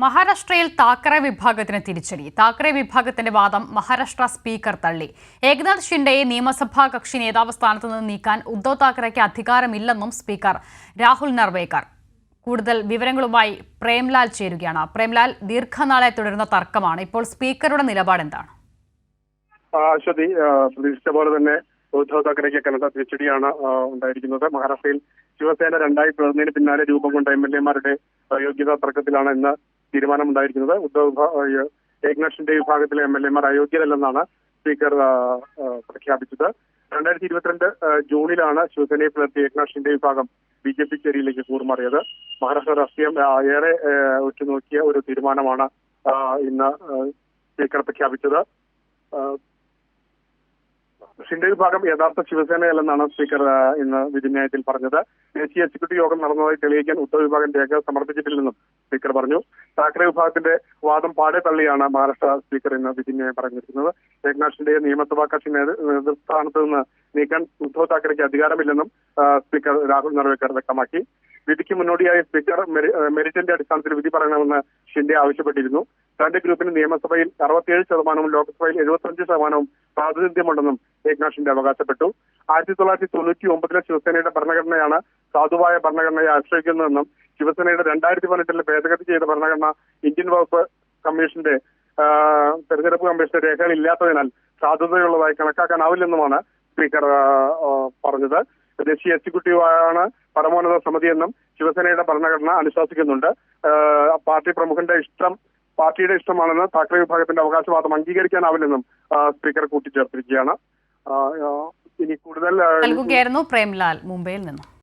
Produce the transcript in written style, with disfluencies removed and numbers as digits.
മഹാരാഷ്ട്രയിൽ താക്കറെ വിഭാഗത്തിന് തിരിച്ചടി. താക്കറെ വിഭാഗത്തിന്റെ വാദം മഹാരാഷ്ട്ര സ്പീക്കർ തള്ളി. ഏകനാഥ് ഷിൻഡെയെ നിയമസഭാ കക്ഷി നേതാവ് സ്ഥാനത്ത് നിന്ന് നീക്കാൻ ഉദ്ധവ് താക്കറെയ്ക്ക് അധികാരമില്ലെന്നും സ്പീക്കർ രാഹുൽ നർവേക്കർ. കൂടുതൽ വിവരങ്ങളുമായി പ്രേംലാൽ ചേരുകയാണ്. പ്രേംലാൽ, ദീർഘനാളായി തുടരുന്ന തർക്കമാണ്. ഇപ്പോൾ സ്പീക്കറുടെ നിലപാട് എന്താണ്? പ്രതീക്ഷിച്ച പോലെ തന്നെ ഉദ്ധവ് താക്കറെയ്ക്ക് കനത്ത തിരിച്ചടിയാണ് ഉണ്ടായിരിക്കുന്നത്. മഹാരാഷ്ട്രയിൽ ശിവസേന രണ്ടായി പിളർന്നതിന് പിന്നാലെ രൂപം കൊണ്ട MLA-മാരുടെ അയോഗ്യതാ തർക്കത്തിലാണ് ഇന്ന് തീരുമാനമുണ്ടായിരിക്കുന്നത്. ഏകനാഥ് ഷിൻഡെ വിഭാഗത്തിലെ MLA-മാർ അയോഗ്യരല്ലെന്നാണ് സ്പീക്കർ പ്രഖ്യാപിച്ചത്. 2022 ജൂണിലാണ് ശിവസേനയെ പിളർത്തിയ ഏകനാഥ് ഷിൻഡെ വിഭാഗം BJP ചേരിയിലേക്ക് കൂറുമാറിയത്. മഹാരാഷ്ട്ര രാഷ്ട്രീയം ഏറെ ഉറ്റുനോക്കിയ ഒരു തീരുമാനമാണ് ഇന്ന് സ്പീക്കർ പ്രഖ്യാപിച്ചത്. ഷിൻഡെ വിഭാഗം യഥാർത്ഥ ശിവസേനയല്ലെന്നാണ് സ്പീക്കർ ഇന്ന് വിധിന്യായത്തിൽ പറഞ്ഞത്. ദേശീയ എക്സിക്യൂട്ടീവ് യോഗം നടന്നതായി തെളിയിക്കാൻ ഉദ്ധവ് വിഭാഗം രേഖ സമർപ്പിച്ചിട്ടില്ലെന്നും സ്പീക്കർ പറഞ്ഞു. താക്കറെ വിഭാഗത്തിന്റെ വാദം പാടെ തള്ളിയാണ് മഹാരാഷ്ട്ര സ്പീക്കർ ഇന്ന് വിധിന്യായം പറഞ്ഞിരിക്കുന്നത്. ഏകനാഥ് ഷിൻഡെയെ നിയമസഭാ കക്ഷി നേതൃസ്ഥാനത്ത് നിന്ന് നീക്കാൻ ഉദ്ധവ് താക്കറെയ്ക്ക് അധികാരമില്ലെന്നും സ്പീക്കർ രാഹുൽ നർവേക്കർ വ്യക്തമാക്കി. വിധിക്ക് മുന്നോടിയായി സ്പീക്കർ മെറിറ്റിന്റെ അടിസ്ഥാനത്തിൽ വിധി പറയണമെന്ന് ഷിൻഡെ ആവശ്യപ്പെട്ടിരുന്നു. തന്റെ ഗ്രൂപ്പിന് നിയമസഭയിൽ 67%, ലോക്സഭയിൽ 75% പ്രാതിനിധ്യമുണ്ടെന്നും ഏകനാഥ് ഷിൻഡെ അവകാശപ്പെട്ടു. 1999 ശിവസേനയുടെ ഭരണഘടനയാണ് സാധുവായ ഭരണഘടനയെ ആശ്രയിക്കുന്നതെന്നും ശിവസേനയുടെ 2018 ഭേദഗതി ചെയ്ത ഭരണഘടന ഇന്ത്യൻ വകുപ്പ് കമ്മീഷന്റെ തെരഞ്ഞെടുപ്പ് കമ്മീഷന്റെ രേഖകൾ ഇല്ലാത്തതിനാൽ സാധുതയുള്ളതായി കണക്കാക്കാനാവില്ലെന്നുമാണ് സ്പീക്കർ പറഞ്ഞത്. ദേശീയ എക്സിക്യൂട്ടീവാണ് പരമോന്നത സമിതിയെന്നും ശിവസേനയുടെ ഭരണഘടന അനുശാസിക്കുന്നുണ്ട്. പാർട്ടിയുടെ ഇഷ്ടമാണെന്ന് താക്കറെ വിഭാഗത്തിന്റെ അവകാശവാദം അംഗീകരിക്കാനാവില്ലെന്നും സ്പീക്കർ കൂട്ടിച്ചേർത്തിരിക്കുകയാണ്. ഇനി കൂടുതൽ നൽകുകയായിരുന്നു പ്രേംലാൽ മുംബൈയിൽ നിന്നും.